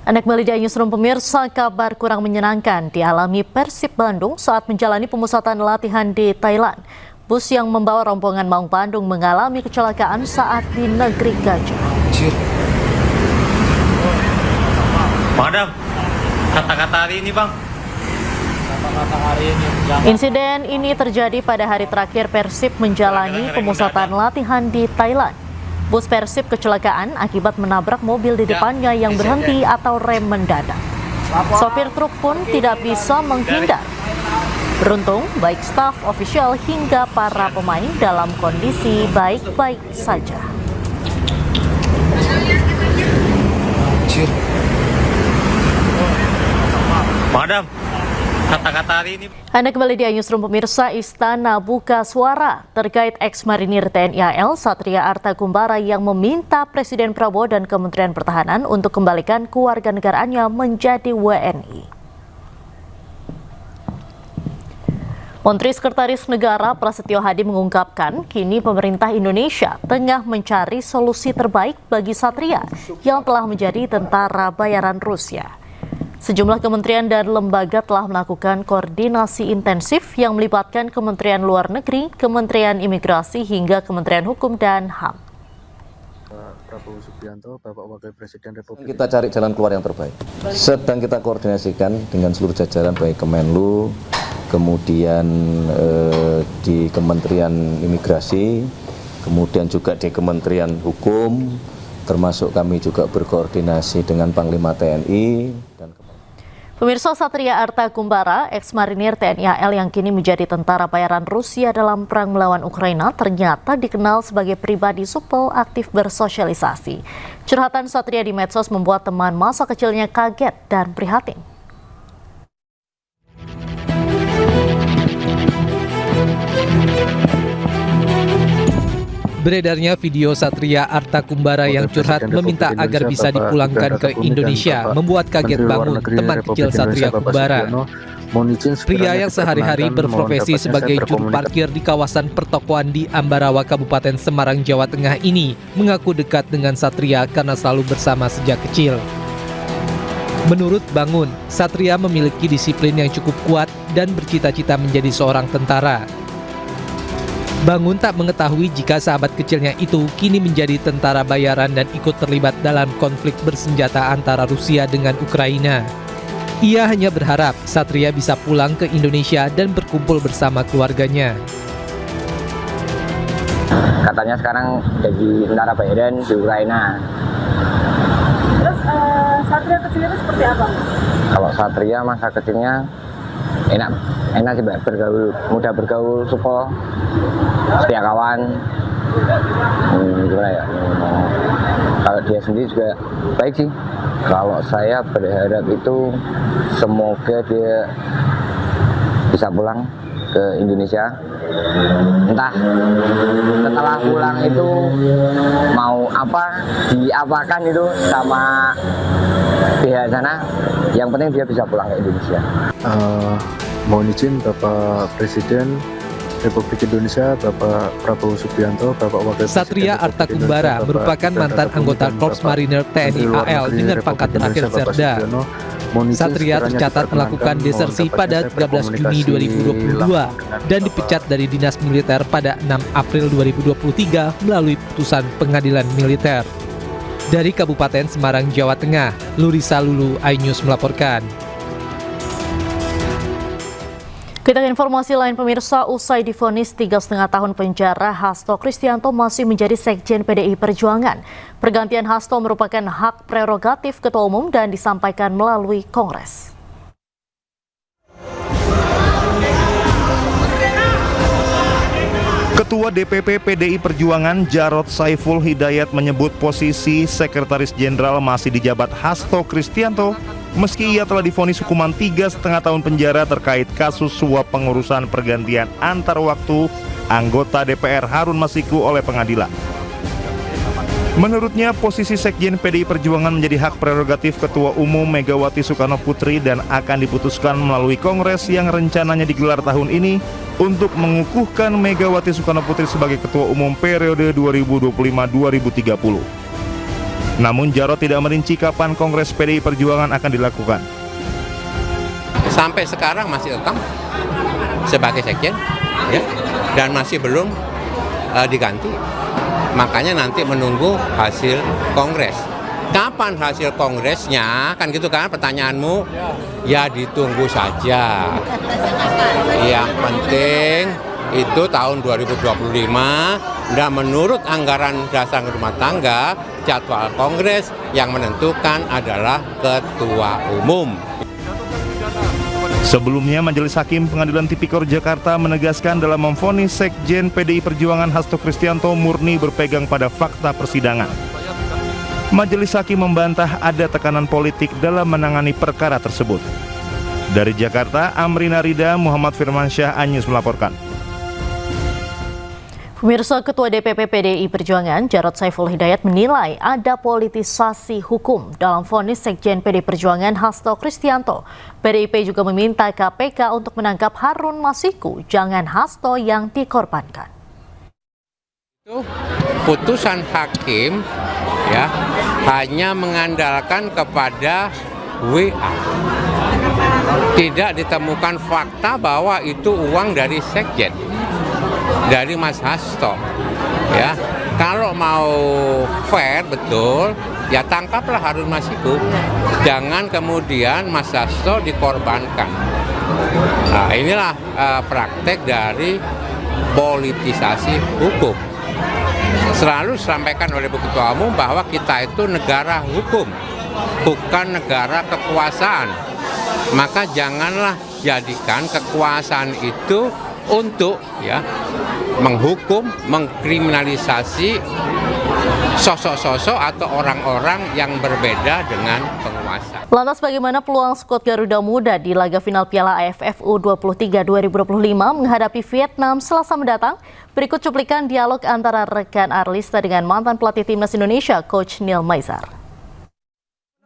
Anda kembali di Newsroom pemirsa, kabar kurang menyenangkan dialami Persib Bandung saat menjalani pemusatan latihan di Thailand. Bus yang membawa rombongan Maung Bandung mengalami kecelakaan saat di Negeri Gajah. Madam, kata-kata hari ini bang. Insiden ini terjadi pada hari terakhir Persib menjalani pemusatan latihan di Thailand. Bus Persib kecelakaan akibat menabrak mobil di depannya yang berhenti atau rem mendadak. Sopir truk pun tidak bisa menghindar. Beruntung, baik staf ofisial hingga para pemain dalam kondisi baik-baik saja. Madam, kata-kata hari ini. Anda kembali di Newsroom pemirsa. Istana buka suara terkait ex-marinir TNI AL Satria Artakumbara yang meminta Presiden Prabowo dan Kementerian Pertahanan untuk kembalikan kewarganegaraannya menjadi WNI. Menteri Sekretaris Negara Prasetyo Hadi mengungkapkan kini pemerintah Indonesia tengah mencari solusi terbaik bagi Satria yang telah menjadi tentara bayaran Rusia. Sejumlah kementerian dan lembaga telah melakukan koordinasi intensif yang melibatkan Kementerian Luar Negeri, Kementerian Imigrasi hingga Kementerian Hukum dan HAM. Prabowo Subianto, Bapak Wakil Presiden Republik. Kita cari jalan keluar yang terbaik. Sedang kita koordinasikan dengan seluruh jajaran baik Kemenlu, kemudian di Kementerian Imigrasi, kemudian juga di Kementerian Hukum, termasuk kami juga berkoordinasi dengan Panglima TNI dan Pemirsa, Satria Artakumbara, ex-marinir TNI AL yang kini menjadi tentara bayaran Rusia dalam perang melawan Ukraina, ternyata dikenal sebagai pribadi supel aktif bersosialisasi. Curhatan Satria di medsos membuat teman masa kecilnya kaget dan prihatin. Beredarnya video Satria Artakumbara yang curhat meminta agar bisa dipulangkan ke Indonesia membuat kaget bangun teman kecil Satria Kumbara. Pria yang sehari-hari berprofesi sebagai juru parkir di kawasan pertokoan di Ambarawa, Kabupaten Semarang, Jawa Tengah ini mengaku dekat dengan Satria karena selalu bersama sejak kecil. Menurut Bangun, Satria memiliki disiplin yang cukup kuat dan bercita-cita menjadi seorang tentara. Bangun tak mengetahui jika sahabat kecilnya itu kini menjadi tentara bayaran dan ikut terlibat dalam konflik bersenjata antara Rusia dengan Ukraina. Ia hanya berharap Satria bisa pulang ke Indonesia dan berkumpul bersama keluarganya. Katanya sekarang jadi tentara bayaran di Ukraina. Terus Satria kecilnya itu seperti apa? Kalau Satria masa kecilnya enak sih Mbak, mudah bergaul, supel, setia kawan. Gimana ya? Kalau dia sendiri juga baik sih. Kalau saya berharap itu semoga dia bisa pulang ke Indonesia. Entah setelah pulang itu mau apa, diapakan itu sama pihak sana. Yang penting dia bisa pulang ke Indonesia. Mohon izin Bapak Presiden Republik Indonesia, Bapak Prabowo Subianto, Bapak Wakil Presiden Satria Artakumbara merupakan mantan anggota Korps Marinir TNI AL dengan pangkat terakhir Serda. Satria tercatat melakukan desersi pada 13 Juni 2022 dan dipecat dari dinas militer pada 6 April 2023 melalui putusan pengadilan militer. Dari Kabupaten Semarang, Jawa Tengah, Lurisa Lulu, iNews melaporkan. Kita ke informasi lain pemirsa, usai divonis 3,5 tahun penjara, Hasto Kristianto masih menjadi Sekjen PDI Perjuangan. Pergantian Hasto merupakan hak prerogatif Ketua Umum dan disampaikan melalui Kongres. Ketua DPP PDI Perjuangan Jarod Saiful Hidayat menyebut posisi Sekretaris Jenderal masih dijabat Hasto Kristianto meski ia telah divonis hukuman 3,5 tahun penjara terkait kasus suap pengurusan pergantian antar waktu anggota DPR Harun Masiku oleh pengadilan. Menurutnya, posisi Sekjen PDI Perjuangan menjadi hak prerogatif Ketua Umum Megawati Soekarno Putri dan akan diputuskan melalui Kongres yang rencananya digelar tahun ini untuk mengukuhkan Megawati Soekarno Putri sebagai Ketua Umum periode 2025-2030. Namun Jarod tidak merinci kapan Kongres PDI Perjuangan akan dilakukan. Sampai sekarang masih tetap sebagai sekjen, ya, dan masih belum diganti. Makanya nanti menunggu hasil kongres. Kapan hasil kongresnya? Kan gitu kan pertanyaanmu? Ya ditunggu saja. Yang penting itu tahun 2025 dan menurut anggaran dasar rumah tangga, jadwal kongres yang menentukan adalah ketua umum. Sebelumnya, Majelis Hakim Pengadilan Tipikor Jakarta menegaskan dalam memvonis Sekjen PDI Perjuangan Hasto Kristianto murni berpegang pada fakta persidangan. Majelis Hakim membantah ada tekanan politik dalam menangani perkara tersebut. Dari Jakarta, Amrina Rida, Muhammad Firmansyah, Anyus melaporkan. Pemirsa, Ketua DPP PDI Perjuangan Jarod Saiful Hidayat menilai ada politisasi hukum dalam vonis Sekjen PDI Perjuangan Hasto Kristianto. PDIP juga meminta KPK untuk menangkap Harun Masiku, jangan Hasto yang dikorbankan. Putusan hakim ya hanya mengandalkan kepada WA. Tidak ditemukan fakta bahwa itu uang dari Sekjen, dari Mas Hasto, ya. Kalau mau fair betul, ya tangkaplah Harun Masiku. Jangan kemudian Mas Hasto dikorbankan. Nah, inilah praktek dari politisasi hukum. Selalu disampaikan oleh Bu Ketua Umum bahwa kita itu negara hukum, bukan negara kekuasaan. Maka janganlah jadikan kekuasaan itu untuk ya menghukum, mengkriminalisasi sosok-sosok atau orang-orang yang berbeda dengan penguasa. Lantas bagaimana peluang skuad Garuda Muda di laga final Piala AFF U23 2025 menghadapi Vietnam Selasa mendatang? Berikut cuplikan dialog antara rekan Arlista dengan mantan pelatih Timnas Indonesia, Coach Neil Maizar.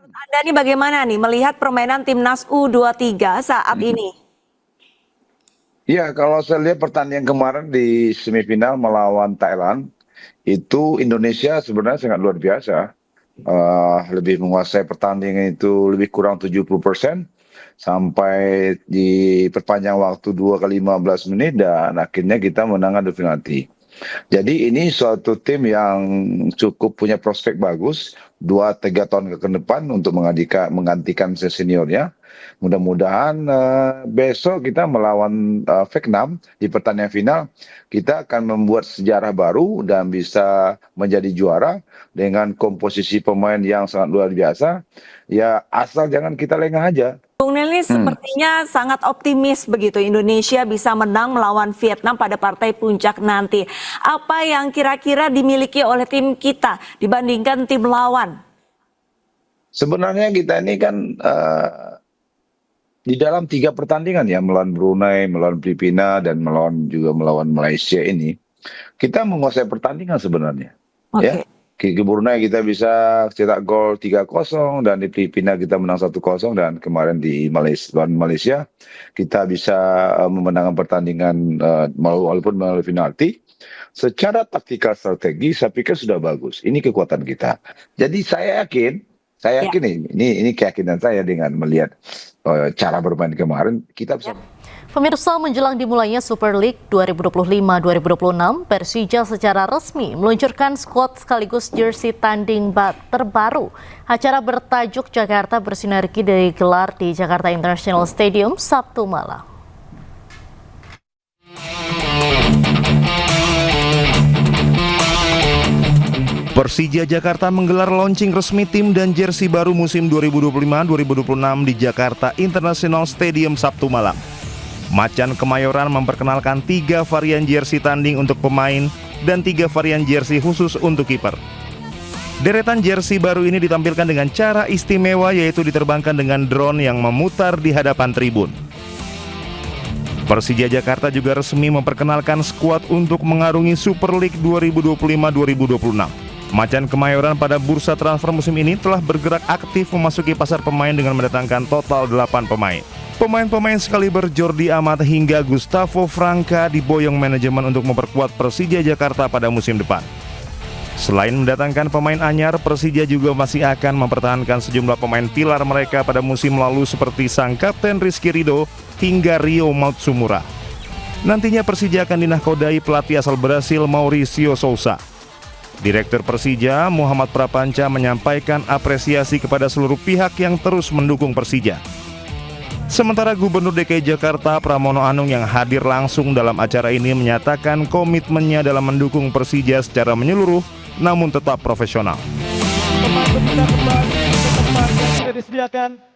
Anda nih bagaimana nih melihat permainan Timnas U23 saat ini? Ya, kalau saya lihat pertandingan kemarin di semifinal melawan Thailand, itu Indonesia sebenarnya sangat luar biasa. Lebih menguasai pertandingan itu lebih kurang 70%, sampai di perpanjang waktu 2 kali 15 menit dan akhirnya kita menang adu penalti. Jadi ini suatu tim yang cukup punya prospek bagus 2-3 tahun ke depan untuk menggantikan seniornya. Mudah-mudahan besok kita melawan Vietnam di pertandingan final, kita akan membuat sejarah baru dan bisa menjadi juara dengan komposisi pemain yang sangat luar biasa. Ya asal jangan kita lengah aja. Bung Nel ini sepertinya sangat optimis begitu Indonesia bisa menang melawan Vietnam pada partai puncak nanti. Apa yang kira-kira dimiliki oleh tim kita dibandingkan tim lawan? Sebenarnya kita ini kan di dalam 3 pertandingan ya, melawan Brunei, melawan Filipina, dan melawan Malaysia ini, kita menguasai pertandingan sebenarnya. Okay. Ya. Di Brunei kita bisa cetak gol 3-0 dan di Filipina kita menang 1-0 dan kemarin di Malaysia kita bisa memenangkan pertandingan walaupun melalui penalti. Secara taktikal strategi saya pikir sudah bagus. Ini kekuatan kita. Jadi saya yakin ini keyakinan saya dengan melihat cara bermain kemarin kita bisa. Pemirsa, menjelang dimulainya Super League 2025-2026, Persija secara resmi meluncurkan skuad sekaligus jersey tanding terbaru. Acara bertajuk Jakarta Bersinergi digelar di Jakarta International Stadium Sabtu malam. Persija Jakarta menggelar launching resmi tim dan jersey baru musim 2025-2026 di Jakarta International Stadium Sabtu malam. Macan Kemayoran memperkenalkan 3 varian jersey tanding untuk pemain dan 3 varian jersey khusus untuk kiper. Deretan jersey baru ini ditampilkan dengan cara istimewa, yaitu diterbangkan dengan drone yang memutar di hadapan tribun. Persija Jakarta juga resmi memperkenalkan skuad untuk mengarungi Super League 2025-2026. Macan Kemayoran pada bursa transfer musim ini telah bergerak aktif memasuki pasar pemain dengan mendatangkan total 8 pemain. Pemain-pemain sekaliber Jordi Amat hingga Gustavo Franca diboyong manajemen untuk memperkuat Persija Jakarta pada musim depan. Selain mendatangkan pemain anyar, Persija juga masih akan mempertahankan sejumlah pemain pilar mereka pada musim lalu seperti sang kapten Rizky Ridho hingga Rio Matsumura. Nantinya Persija akan dinahkodai pelatih asal Brasil Mauricio Sousa. Direktur Persija, Muhammad Prapanca, menyampaikan apresiasi kepada seluruh pihak yang terus mendukung Persija. Sementara Gubernur DKI Jakarta Pramono Anung yang hadir langsung dalam acara ini menyatakan komitmennya dalam mendukung Persija secara menyeluruh namun tetap profesional. Teman-teman kembali ke tempat yang sudah disediakan.